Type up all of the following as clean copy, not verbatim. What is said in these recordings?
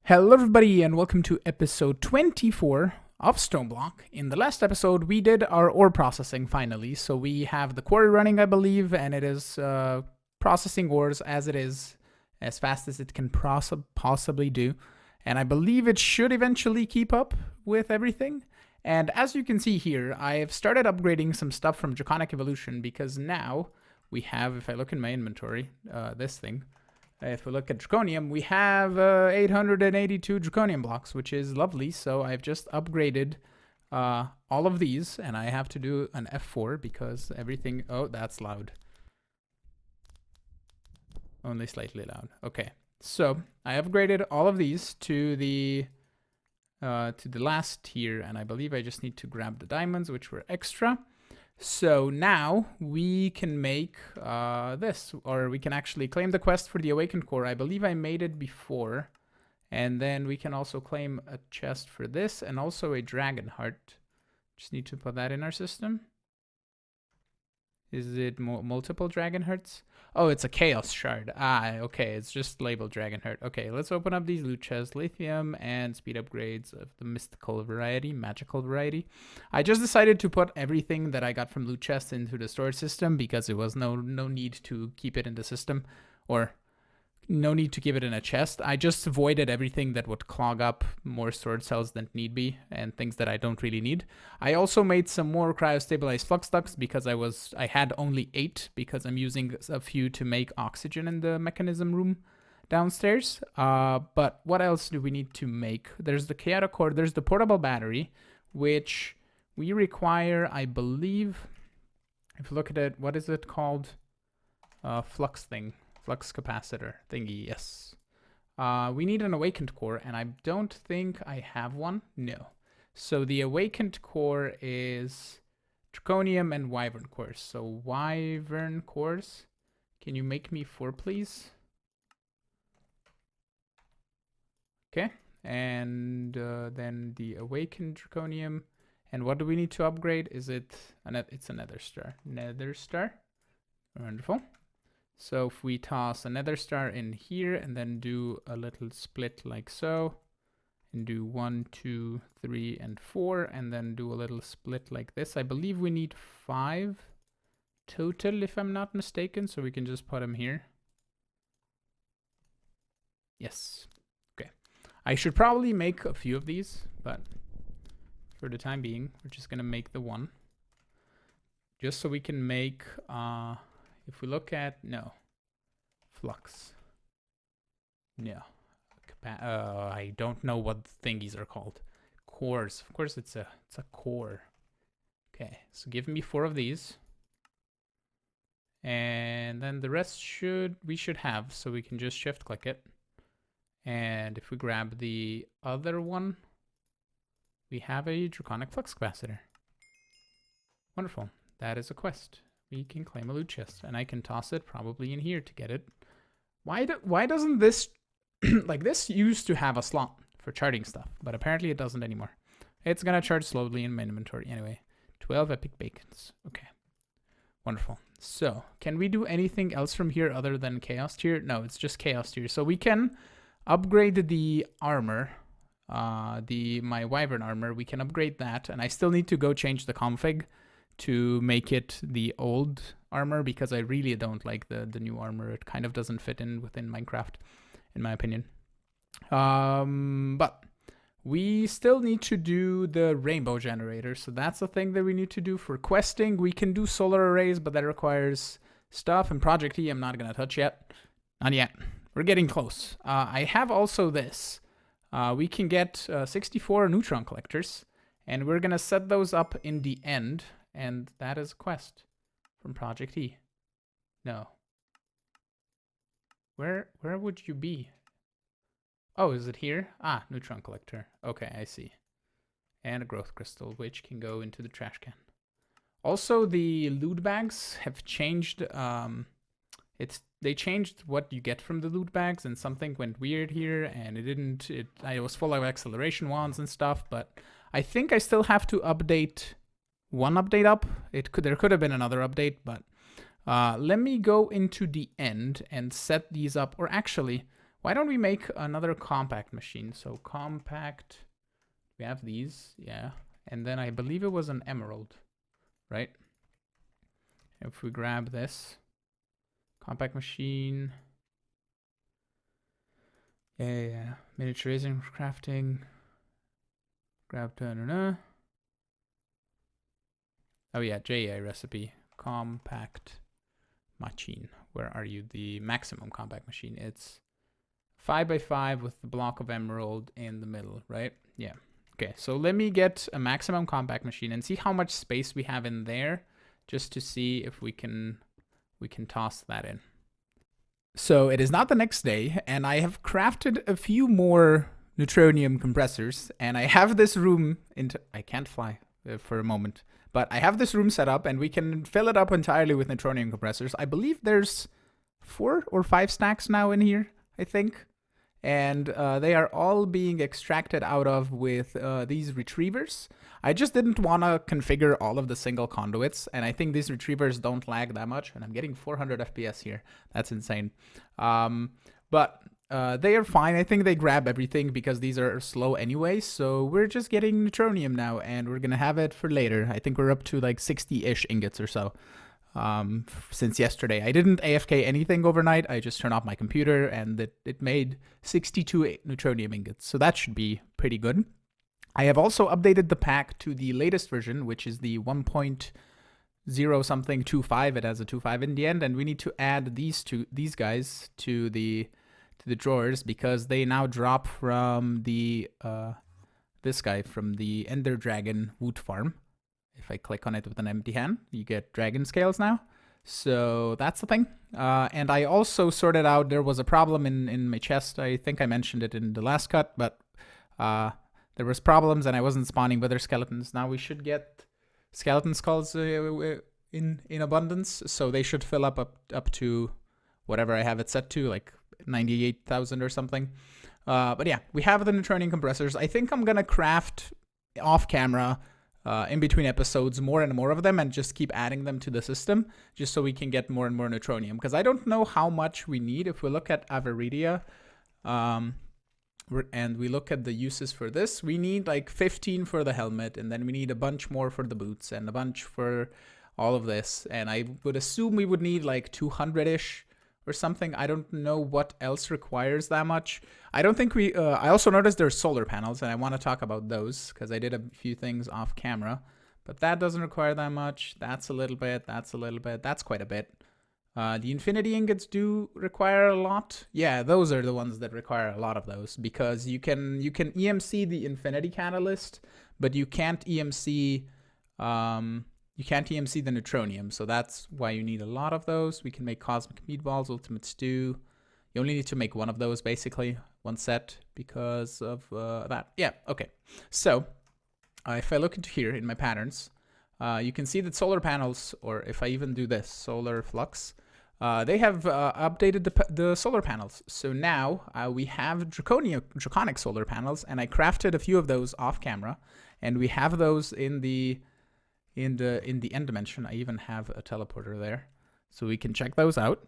Hello everybody and welcome to episode 24 of Stoneblock. In the last episode we did our ore processing finally, so we have the quarry running I believe, and it is processing ores as it is, as fast as it can possibly do. And I believe it should eventually keep up with everything. And as you can see here, I have started upgrading some stuff from Draconic Evolution because now we have, if I look in my inventory, this thing. If we look at Draconium, we have 882 Draconium blocks, which is lovely. So I've just upgraded all of these, and I have to do an F4 because everything... Oh, that's loud. Only slightly loud. Okay, so I upgraded all of these to the last tier, and I believe I just need to grab the diamonds, which were extra. So now we can make this, or we can actually claim the quest for the Awakened Core. I believe I made it before. And then we can also claim a chest for this and also a Dragon Heart. Just need to put that in our system. Is it multiple Dragon Hearts? Oh, it's a Chaos Shard. Ah, okay, it's just labeled Dragon Heart. Okay, let's open up these loot chests. Lithium and speed upgrades of the mystical variety, magical variety. I just decided to put everything that I got from loot chests into the storage system because there was no need to keep it in the system, or no need to keep it in a chest. I just avoided everything that would clog up more storage cells than need be and things that I don't really need. I also made some more cryostabilized flux ducts because I had only 8 because I'm using a few to make oxygen in the mechanism room downstairs. But what else do we need to make? There's the chaotic core, there's the portable battery, which we require, I believe, if you look at it, what is it called? Flux thing. Flux capacitor thingy, yes. We need an Awakened Core, and I don't think I have one. No. So the Awakened Core is Draconium and Wyvern cores. So Wyvern cores, can you make me 4, please? Okay. And then the Awakened Draconium. And what do we need to upgrade? Is it... It's a Nether Star. Nether Star. Wonderful. So if we toss a Nether Star in here and then do a little split like so, and do 1, 2, 3, and 4, and then do a little split like this. I believe we need 5 total, if I'm not mistaken, so we can just put them here. Yes. Okay. I should probably make a few of these, but for the time being, we're just going to make the one. Just so we can make... if we look at, no, flux, no, I don't know what thingies are called. Cores, of course it's a core. Okay, so give me 4 of these. And then the rest we should have, so we can just shift click it. And if we grab the other one, we have a Draconic flux capacitor. Wonderful, that is a quest. We can claim a loot chest, and I can toss it probably in here to get it. Why doesn't this... like, this used to have a slot for charting stuff, but apparently it doesn't anymore. It's gonna charge slowly in my inventory. Anyway, 12 epic bacons. Okay. Wonderful. So, can we do anything else from here other than Chaos Tier? No, it's just Chaos Tier. So we can upgrade the armor, my Wyvern armor. We can upgrade that, and I still need to go change the config to make it the old armor because I really don't like the new armor. It kind of doesn't fit in within Minecraft, in my opinion. But we still need to do the rainbow generator. So that's the thing that we need to do for questing. We can do solar arrays, but that requires stuff. And Project E I'm not going to touch yet. Not yet. We're getting close. I have also this. We can get 64 neutron collectors, and we're going to set those up in the end. And that is a quest from Project E. No. Where would you be? Oh, is it here? Ah, neutron collector. Okay, I see. And a growth crystal, which can go into the trash can. Also, the loot bags have changed. They changed what you get from the loot bags, and something went weird here, and I was full of acceleration wands and stuff, but I think I still have to update one update up. There could have been another update, but let me go into the end and set these up. Or actually, Why don't we make another compact machine? So compact, we have these, yeah. And then I believe it was an emerald, right? If we grab this compact machine, yeah, miniaturizing, crafting, grab oh yeah, JA recipe, compact machine. Where are you? The maximum compact machine. It's 5x5 with the block of emerald in the middle, right? Yeah. Okay, so let me get a maximum compact machine and see how much space we have in there, just to see if we can toss that in. So it is not the next day, and I have crafted a few more Neutronium compressors, and I have this room I can't fly for a moment, but I have this room set up, and we can fill it up entirely with Neutronium compressors. I believe there's 4 or 5 stacks now in here, I think. And they are all being extracted out of with these retrievers. I just didn't want to configure all of the single conduits, and I think these retrievers don't lag that much, and I'm getting 400 FPS here. That's insane. But they are fine. I think they grab everything because these are slow anyway, so we're just getting Neutronium now, and we're going to have it for later. I think we're up to like 60-ish ingots or so. Since yesterday. I didn't AFK anything overnight. I just turned off my computer and it made 62 Neutronium ingots. So that should be pretty good. I have also updated the pack to the latest version, which is the 1.0 something 2.5. It has a 2.5 in the end, and we need to add these guys to the drawers because they now drop from the this guy from the Ender Dragon wood farm. If I click on it with an empty hand, you get dragon scales now. So that's the thing. And I also sorted out, there was a problem in my chest. I think I mentioned it in the last cut, but there was problems and I wasn't spawning wither skeletons. Now we should get skeleton skulls in abundance. So they should fill up to whatever I have it set to, like 98,000 or something. But yeah, we have the Neutronium compressors. I think I'm going to craft off camera in between episodes more and more of them and just keep adding them to the system just so we can get more and more Neutronium, because I don't know how much we need. If we look at avaliable and we look at the uses for this, we need like 15 for the helmet, and then we need a bunch more for the boots and a bunch for all of this, and I would assume we would need like 200-ish or something. I don't know what else requires that much. I don't think we, I also noticed there's solar panels, and I want to talk about those because I did a few things off camera, but that doesn't require that much. That's a little bit, that's a little bit, that's quite a bit. The infinity ingots do require a lot. Yeah, those are the ones that require a lot of those, because you can EMC the infinity catalyst, but you can't EMC, you can't EMC the Neutronium, so that's why you need a lot of those. We can make cosmic meatballs, ultimate stew. You only need to make one of those, basically, one set, because of that. Yeah, okay. So, if I look into here in my patterns, you can see that solar panels, or if I even do this, solar flux, they have updated the solar panels. So now we have Draconic solar panels, and I crafted a few of those off camera, and we have those in the end dimension. I even have a teleporter there, so we can check those out.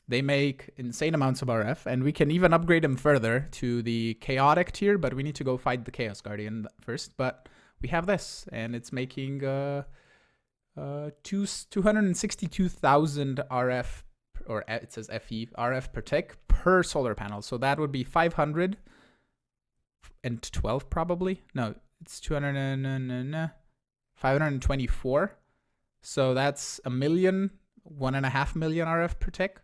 They make insane amounts of RF, and we can even upgrade them further to the chaotic tier, but we need to go fight the Chaos Guardian first. But we have this, and it's making 262,000 RF, or it says FE, RF per tick per solar panel. So that would be 512 probably. No, it's 524. So that's 1.5 million RF per tick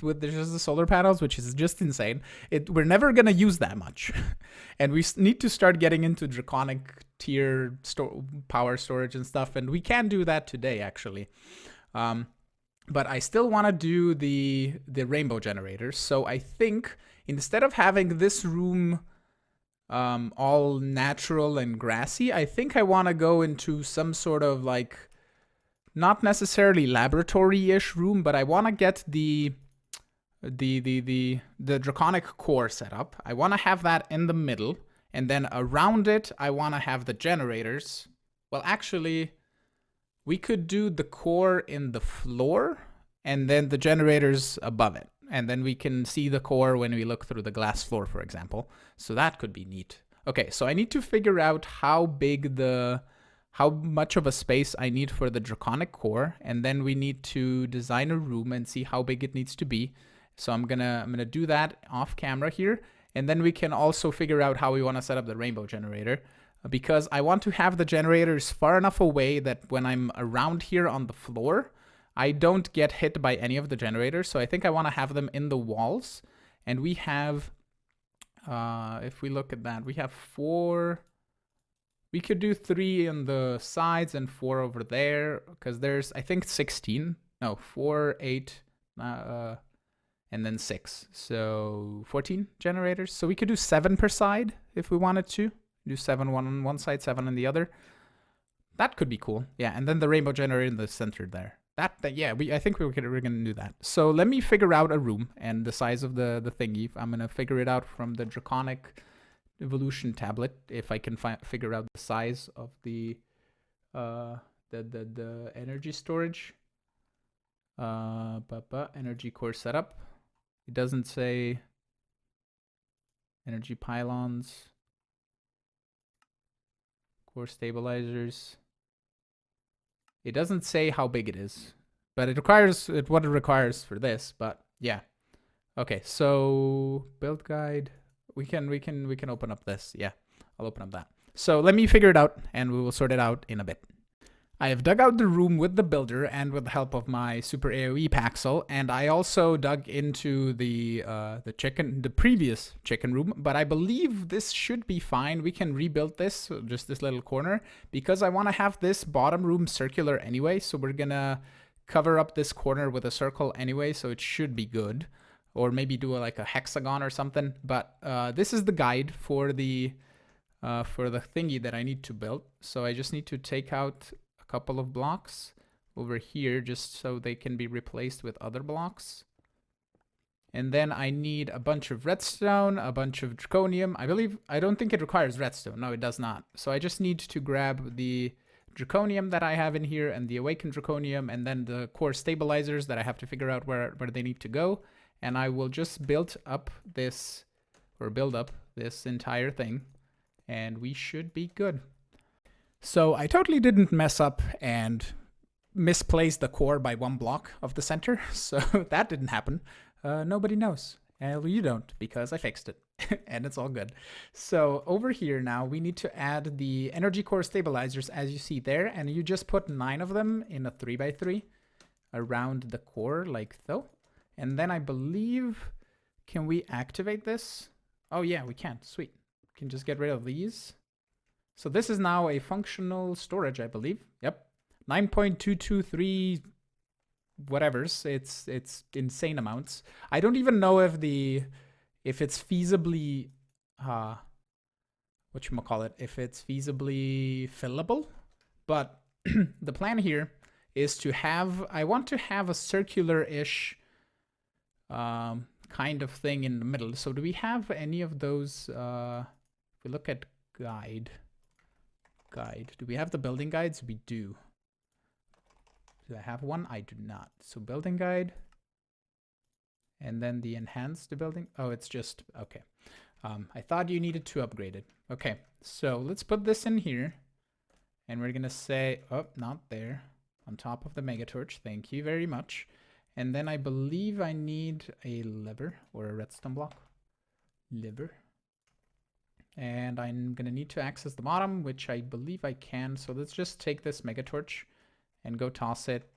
with just the solar panels, which is just insane. We're never gonna use that much, and we need to start getting into Draconic tier power storage and stuff, and we can do that today actually. But I still want to do the rainbow generators. So I think instead of having this room all natural and grassy, I think I want to go into some sort of like, not necessarily laboratory-ish room, but I want to get the Draconic core set up. I want to have that in the middle, and then around it, I want to have the generators. Well, actually, we could do the core in the floor, and then the generators above it. and then we can see the core when we look through the glass floor, for example. So that could be neat. Okay, so I need to figure out how much of a space I need for the Draconic core, and then we need to design a room and see how big it needs to be. So I'm gonna do that off camera here, and then we can also figure out how we want to set up the rainbow generator, because I want to have the generators far enough away that when I'm around here on the floor, I don't get hit by any of the generators. So I think I want to have them in the walls, and we have, if we look at that, we have 4. We could do 3 on the sides and 4 over there, because there's, I think, 16. No, 4, 8, and then 6. So 14 generators. So we could do 7 per side if we wanted to. Do 7 on one side, 7 on the other. That could be cool. Yeah, and then the rainbow generator in the center there. Yeah, I think we're gonna do that. So let me figure out a room and the size of the thingy. I'm gonna figure it out from the Draconic evolution tablet, if I can figure out the size of the energy storage. Energy core setup. It doesn't say energy pylons, core stabilizers. It doesn't say how big it is, but it requires what it requires for this. But yeah, okay. So build guide. We can open up this. Yeah, I'll open up that. So let me figure it out, and we will sort it out in a bit. I have dug out the room with the builder and with the help of my super AoE Paxel, and I also dug into the previous chicken room, but I believe this should be fine. We can rebuild this, just this little corner, because I want to have this bottom room circular anyway, so we're gonna cover up this corner with a circle anyway, so it should be good. Or maybe do like a hexagon or something, but this is the guide for the thingy that I need to build. So I just need to take out couple of blocks over here just so they can be replaced with other blocks. And then I need a bunch of redstone, a bunch of draconium. I don't think it requires redstone. No, it does not. So I just need to grab the draconium that I have in here and the awakened draconium, and then the core stabilizers that I have to figure out where they need to go. And I will just build up this entire thing, and we should be good. So I totally didn't mess up and misplace the core by 1 block of the center. So that didn't happen. Nobody knows. Well, you don't, because I fixed it and it's all good. So over here now, we need to add the energy core stabilizers, as you see there, and you just put 9 of them in a 3x3 around the core like so. And then I believe, can we activate this? Oh yeah, we can. Sweet. We can just get rid of these. So this is now a functional storage, I believe. Yep. 9.223 whatevers. It's insane amounts. I don't even know if it's feasibly if it's feasibly fillable. But the plan here is to have, I want to have a circular-ish kind of thing in the middle. So do we have any of those? If we look at guide. Do we have the building guides? We do. Do I have one? I do not. So building guide. And then the enhanced building. Oh, it's just, okay. I thought you needed to upgrade it. Okay, so let's put this in here. And we're gonna say, oh, not there. On top of the megatorch. Thank you very much. And then I believe I need a lever or a redstone block. Lever. And I'm gonna need to access the bottom, which I believe I can. So let's just take this megatorch and go toss it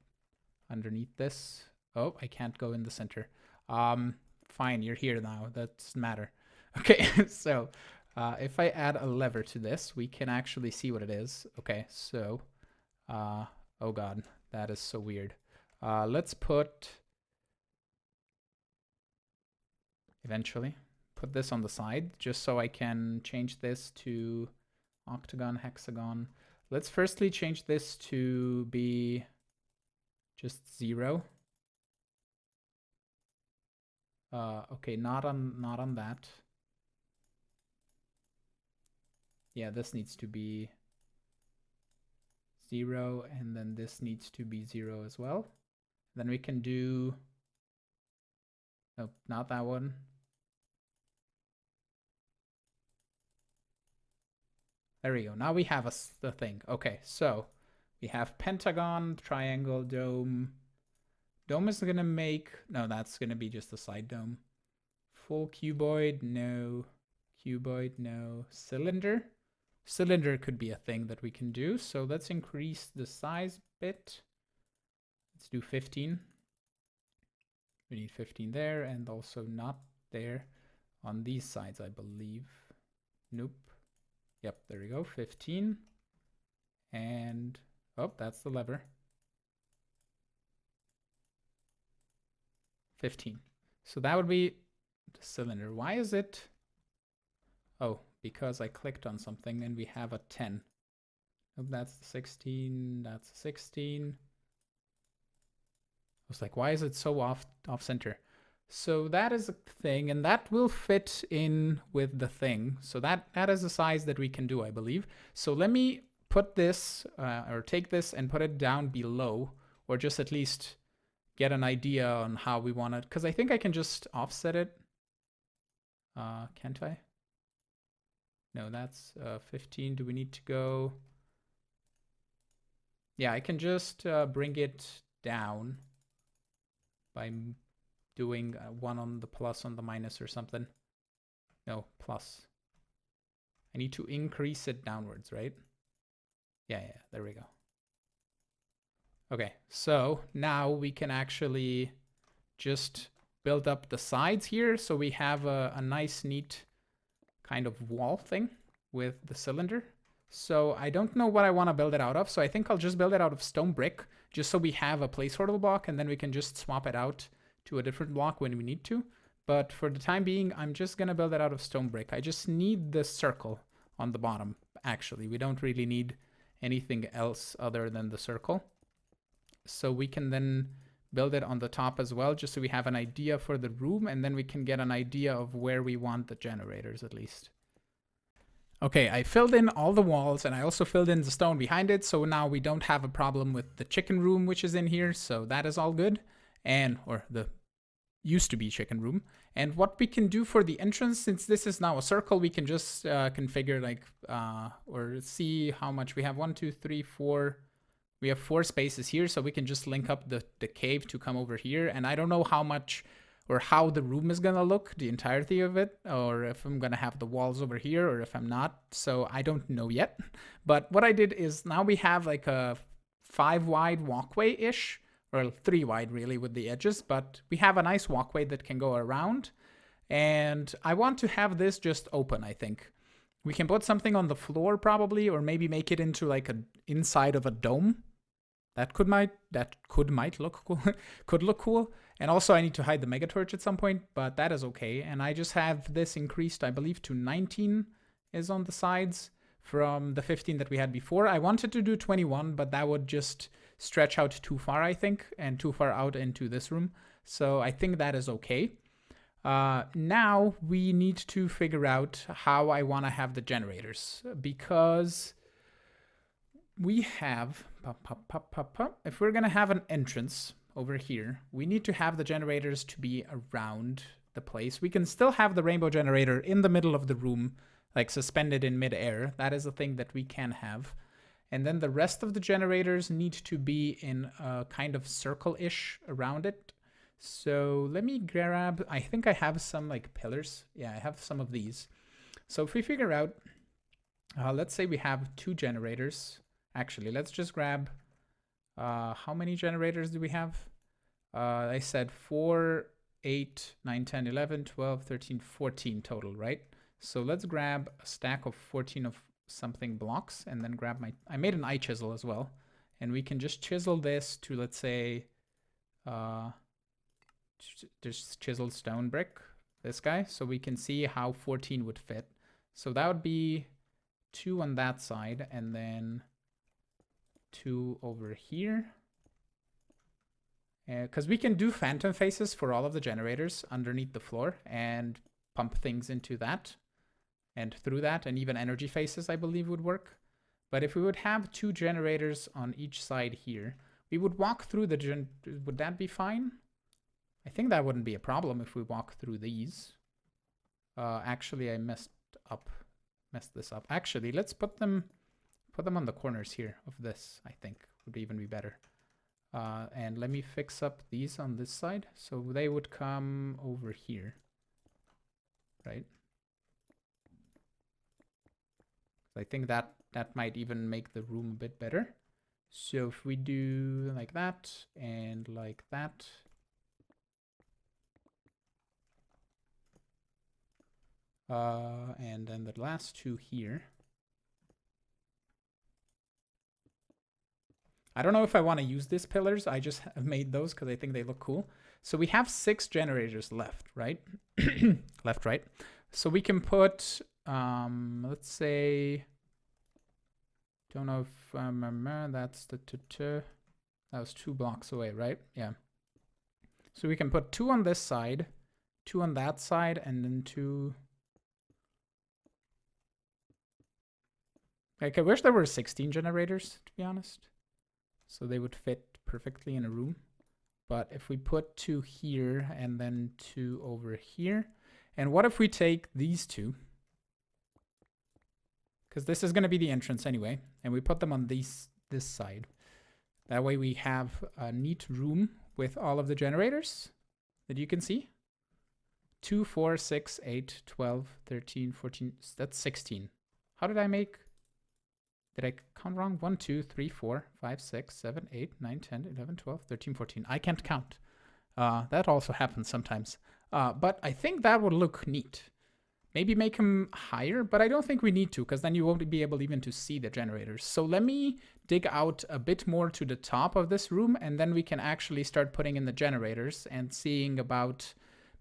underneath this. Oh, I can't go in the center. Fine, you're here now. That doesn't matter. Okay, so if I add a lever to this, we can actually see what it is. Okay, so, oh god, that is so weird. Let's put, eventually, put this on the side just so I can change this to octagon, hexagon. Let's firstly change this to be just 0. Okay, not on that. Yeah, this needs to be 0, and then this needs to be 0 as well. Then we can do Nope, not that one. There we go. Now we have the thing. Okay, so we have pentagon, triangle, dome. Dome is gonna make, no, that's gonna be just a side dome. Full cuboid, no. Cuboid, no. Cylinder. Cylinder could be a thing that we can do. So let's increase the size a bit. Let's do 15. We need 15 there and also not there on these sides, I believe. Nope. Yep, there we go, 15. And, oh, that's the lever. 15. So that would be the cylinder. Why is it? Oh, because I clicked on something and we have a 10. Oh, that's the 16, that's 16. I was like, why is it so off center? So that is a thing, and that will fit in with the thing. So that is a size that we can do, I believe. So let me put this, or take this and put it down below, or just at least get an idea on how we want it. Because I think I can just offset it. Can't I? No, that's 15. Do we need to go? Yeah, I can just bring it down by doing one on the plus, on the minus or something. No, plus. I need to increase it downwards, right? Yeah, there we go. Okay, so now we can actually just build up the sides here. So we have a nice, neat kind of wall thing with the cylinder. So I don't know what I want to build it out of. So I think I'll just build it out of stone brick, just so we have a placeholder block, and then we can just swap it out to a different block when we need to. But for the time being, I'm just going to build it out of stone brick. I just need the circle on the bottom, actually. We don't really need anything else other than the circle. So we can then build it on the top as well, just so we have an idea for the room, and then we can get an idea of where we want the generators at least. Okay, I filled in all the walls, and I also filled in the stone behind it, so now we don't have a problem with the chicken room, which is in here, so that is all good. And, or the used to be chicken room. And what we can do for the entrance, since this is now a circle, we can just configure like, or see how much we have. 1, 2, 3, 4. We have 4 spaces here, so we can just link up the cave to come over here. And I don't know how much or how the room is gonna look, the entirety of it, or if I'm gonna have the walls over here or if I'm not. So I don't know yet. But what I did is now we have like a 5 wide walkway-ish, or 3 wide really with the edges, but we have a nice walkway that can go around. And I want to have this just open, I think. We can put something on the floor probably, or maybe make it into like an inside of a dome. That could might look cool. Could look cool. And also I need to hide the megatorch at some point, but that is okay. And I just have this increased, I believe, to 19 is on the sides from the 15 that we had before. I wanted to do 21, but that would just stretch out too far, I think, and too far out into this room. So I think that is okay. Now we need to figure out how I want to have the generators, because we have, if we're going to have an entrance over here, we need to have the generators to be around the place. We can still have the rainbow generator in the middle of the room, like suspended in midair. That is a thing that we can have. And then the rest of the generators need to be in a kind of circle-ish around it. So let me grab, I think I have some like pillars. Yeah, I have some of these. So if we figure out, let's say we have 2 generators. Actually, let's just grab, how many generators do we have? I said 4, 8, 9, 10, 11, 12, 13, 14 total, right? So let's grab a stack of 14 of something blocks, and then grab I made an eye chisel as well, and we can just chisel this to, let's say, just chisel stone brick, this guy, so we can see how 14 would fit. So that would be 2 on that side, and then 2 over here. Because we can do phantom faces for all of the generators underneath the floor and pump things into that and through that, and even energy faces I believe would work. But if we would have 2 generators on each side here, we would walk through the would that be fine? I think that wouldn't be a problem if we walk through these. Actually, I messed this up. Actually, let's put them on the corners here of this, I think would even be better. And let me fix up these on this side. So they would come over here, right? I think that might even make the room a bit better. So if we do like that and like that. And then the last two here. I don't know if I want to use these pillars. I just have made those because I think they look cool. So we have 6 generators left, right? Left, right. So we can put, let's say, don't know if that's that was 2 blocks away, right? Yeah. So we can put 2 on this side, 2 on that side, and then 2. Like, I wish there were 16 generators, to be honest. So they would fit perfectly in a room. But if we put 2 here and then 2 over here. And what if we take these 2? Because this is going to be the entrance anyway. And we put them on this side. That way we have a neat room with all of the generators that you can see. 2, 4, 6, 8, 12, 13, 14. That's 16. How did I make... Did I count wrong? 1, 2, 3, 4, 5, 6, 7, 8, 9, 10, 11, 12, 13, 14. I can't count. That also happens sometimes. But I think that would look neat. Maybe make them higher, but I don't think we need to, because then you won't be able even to see the generators. So let me dig out a bit more to the top of this room, and then we can actually start putting in the generators and seeing about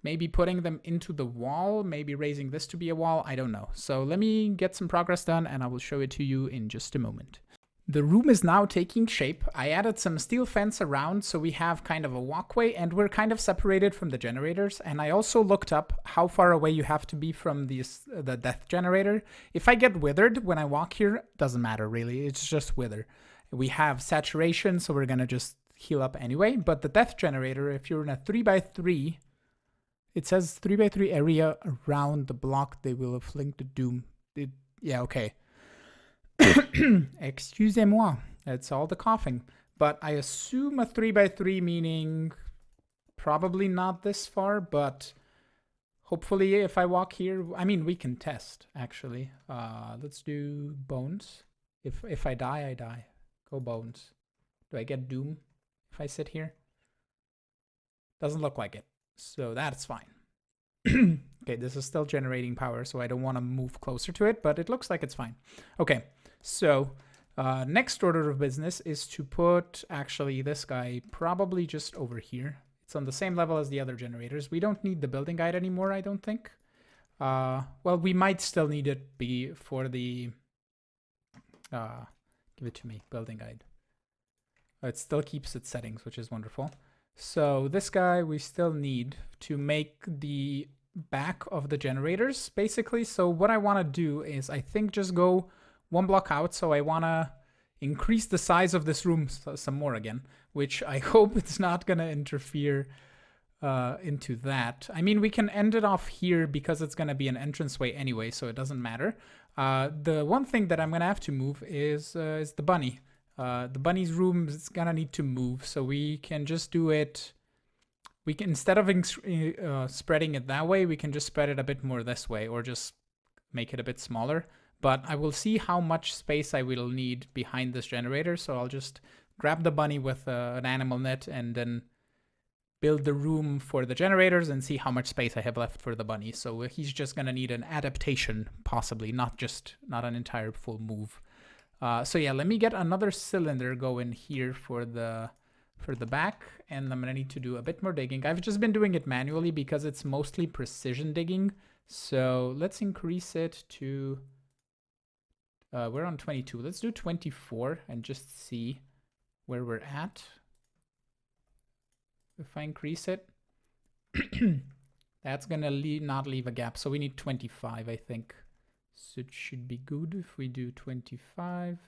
maybe putting them into the wall, maybe raising this to be a wall, I don't know. So let me get some progress done and I will show it to you in just a moment. The room is now taking shape. I added some steel fence around so we have kind of a walkway and we're kind of separated from the generators. And I also looked up how far away you have to be from the death generator. If I get withered when I walk here, doesn't matter really, it's just wither. We have saturation, so we're gonna just heal up anyway. But the death generator, if you're in a 3x3, it says 3x3 area around the block, they will inflict the doom. Yeah, okay. Excusez-moi. That's all the coughing. But I assume a 3x3 meaning probably not this far, but hopefully if I walk here, I mean, we can test, actually. Let's do bones. If I die, I die. Go bones. Do I get doom if I sit here? Doesn't look like it. So that's fine. Okay, this is still generating power, so I don't want to move closer to it, but it looks like it's fine. Okay, so next order of business is to put actually this guy probably just over here. It's on the same level as the other generators. We don't need the building guide anymore, I don't think. Well, we might still need it for the... give it to me, building guide. It still keeps its settings, which is wonderful. So this guy we still need to make the back of the generators, basically. So what I want to do is I think just go 1 block out. So I want to increase the size of this room some more again, which I hope it's not going to interfere into that. I mean, we can end it off here because it's going to be an entranceway anyway, so it doesn't matter. The one thing that I'm going to have to move is the bunny. The bunny's room is gonna need to move, so we can just do it. We can, instead of spreading it that way, we can just spread it a bit more this way, or just make it a bit smaller. But I will see how much space I will need behind this generator, so I'll just grab the bunny with an animal net and then build the room for the generators and see how much space I have left for the bunny. So he's just gonna need an adaptation, possibly, not an entire full move. So yeah, let me get another cylinder going here for the back, and I'm gonna need to do a bit more digging. I've just been doing it manually because it's mostly precision digging. So let's increase it to, we're on 22. Let's do 24 and just see where we're at. If I increase it, that's gonna not leave a gap. So we need 25, I think. So it should be good if we do 25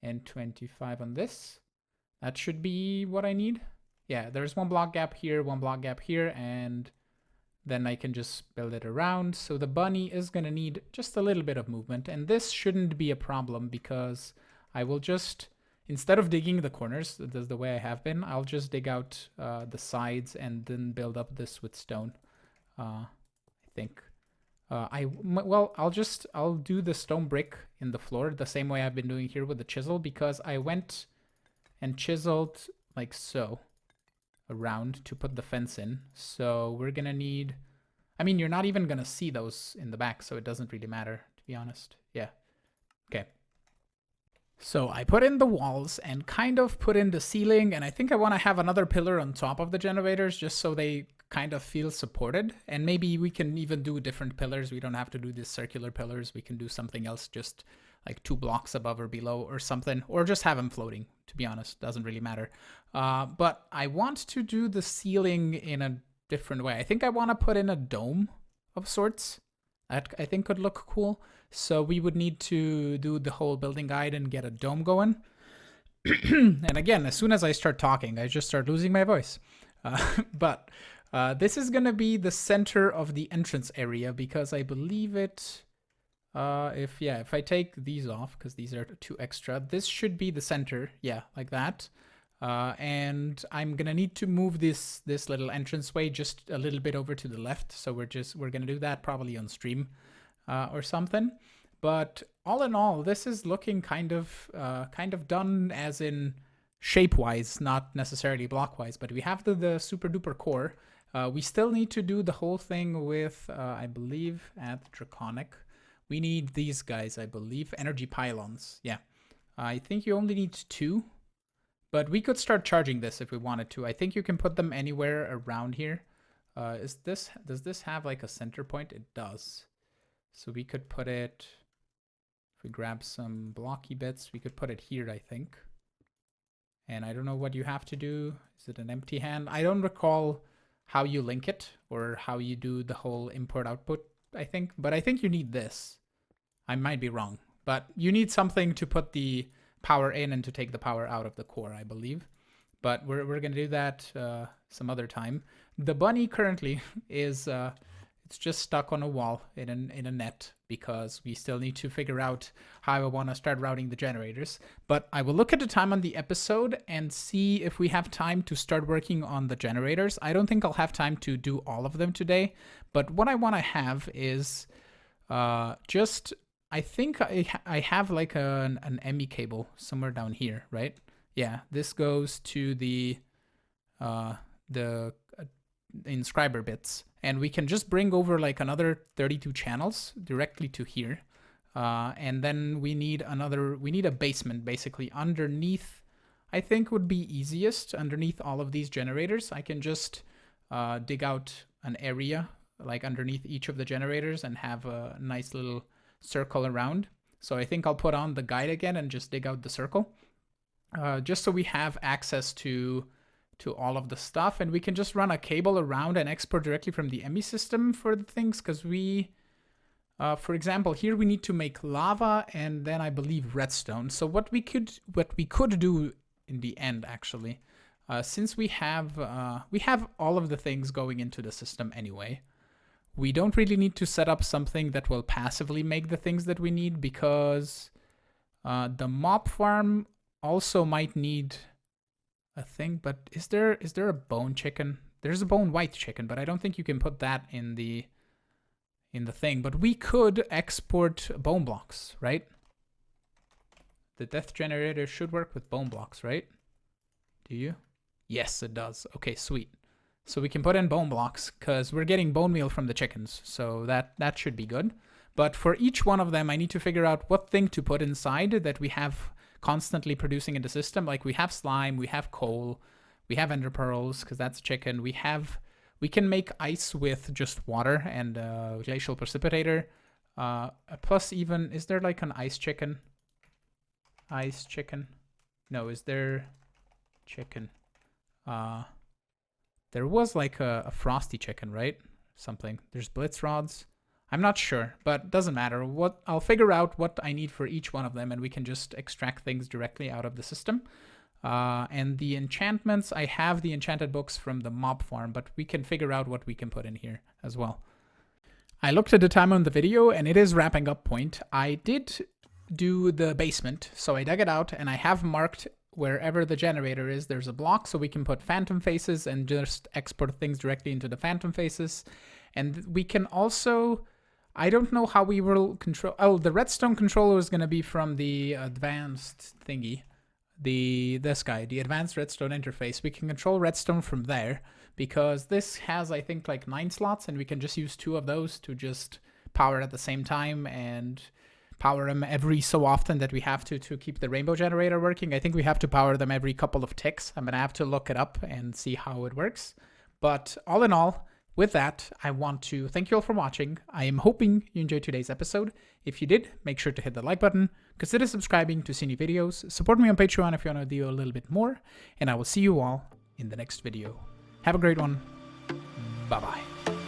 and 25 on this. That should be what I need. Yeah, there's one block gap here, one block gap here, and then I can just build it around. So the bunny is going to need just a little bit of movement, and this shouldn't be a problem because I will just, instead of digging the corners, that's the way I have been, I'll just dig out the sides and then build up this with stone. I think. I'll do the stone brick in the floor the same way I've been doing here with the chisel, because I went and chiseled like so around to put the fence in. So we're gonna need, I mean, you're not even gonna see those in the back, so it doesn't really matter, to be honest. Yeah. Okay. So I put in the walls and kind of put in the ceiling, and I think I want to have another pillar on top of the generators just so they kind of feel supported. And maybe we can even do different pillars. We don't have to do these circular pillars. We can do something else, just like 2 blocks above or below or something, or just have them floating, to be honest. Doesn't really matter. But I want to do the ceiling in a different way. I think I want to put in a dome of sorts. That I think could look cool. So we would need to do the whole building guide and get a dome going. And again, as soon as I start talking, I just start losing my voice. But this is going to be the center of the entrance area, because I believe it, if I take these off, because these are 2 extra, this should be the center. Yeah, like that. And I'm going to need to move this little entranceway just a little bit over to the left. So we're going to do that probably on stream or something. But all in all, this is looking kind of done, as in shape-wise, not necessarily block-wise. But we have the super duper core. We still need to do the whole thing with, I believe, at Draconic. We need these guys, I believe, energy pylons. Yeah, I think you only need 2. But we could start charging this if we wanted to. I think you can put them anywhere around here. Does this have like a center point? It does. So we could put it, if we grab some blocky bits, we could put it here, I think. And I don't know what you have to do. Is it an empty hand? I don't recall how you link it or how you do the whole import output, I think. But I think you need this. I might be wrong. But you need something to put the power in and to take the power out of the core, I believe. But we're going to do that some other time. The bunny currently is it's just stuck on a wall in a net, because we still need to figure out how I want to start routing the generators. But I will look at the time on the episode and see if we have time to start working on the generators. I don't think I'll have time to do all of them today, but what I want to have is I think I have like an ME cable somewhere down here, right? Yeah, this goes to the inscriber bits, and we can just bring over like another 32 channels directly to here. And then we need a basement basically underneath. I think would be easiest underneath all of these generators. I can just dig out an area like underneath each of the generators and have a nice little circle around. So I think I'll put on the guide again and just dig out the circle, just so we have access to all of the stuff, and we can just run a cable around and export directly from the ME system for the things, because we, for example, here we need to make lava and then I believe redstone. So what we could do in the end, actually, since we have all of the things going into the system anyway, we don't really need to set up something that will passively make the things that we need, because the mob farm also might need a thing. But is there a bone chicken? There's a bone white chicken, but I don't think you can put that in the thing. But we could export bone blocks, right? The death generator should work with bone blocks, right? Do you? Yes, it does. Okay, sweet. So we can put in bone blocks because we're getting bone meal from the chickens. So that should be good. But for each one of them, I need to figure out what thing to put inside that we have constantly producing in the system. Like we have slime, we have coal, we have ender pearls because that's chicken. We can make ice with just water and glacial precipitator. Plus even, is there like an ice chicken? Ice chicken? No, is there chicken? There was like a frosty chicken, right? Something. There's blitz rods. I'm not sure, but doesn't matter. I'll figure out what I need for each one of them, and we can just extract things directly out of the system. And the enchantments, I have the enchanted books from the mob farm, but we can figure out what we can put in here as well. I looked at the time on the video and it is wrapping up point. I did do the basement, so I dug it out and I have marked wherever the generator is, there's a block so we can put phantom faces and just export things directly into the phantom faces. And we can also, I don't know how we will control, oh, the redstone controller is going to be from the advanced thingy. This guy, the advanced redstone interface. We can control redstone from there because this has, I think, like 9 slots and we can just use 2 of those to just power at the same time and power them every so often that we have to keep the rainbow generator working. I think we have to power them every couple of ticks. I'm gonna have to look it up and see how it works. But all in all, with that, I want to thank you all for watching. I am hoping you enjoyed today's episode. If you did, make sure to hit the like button, consider subscribing to see new videos, support me on Patreon if you want to do a little bit more, and I will see you all in the next video. Have a great one. Bye-bye.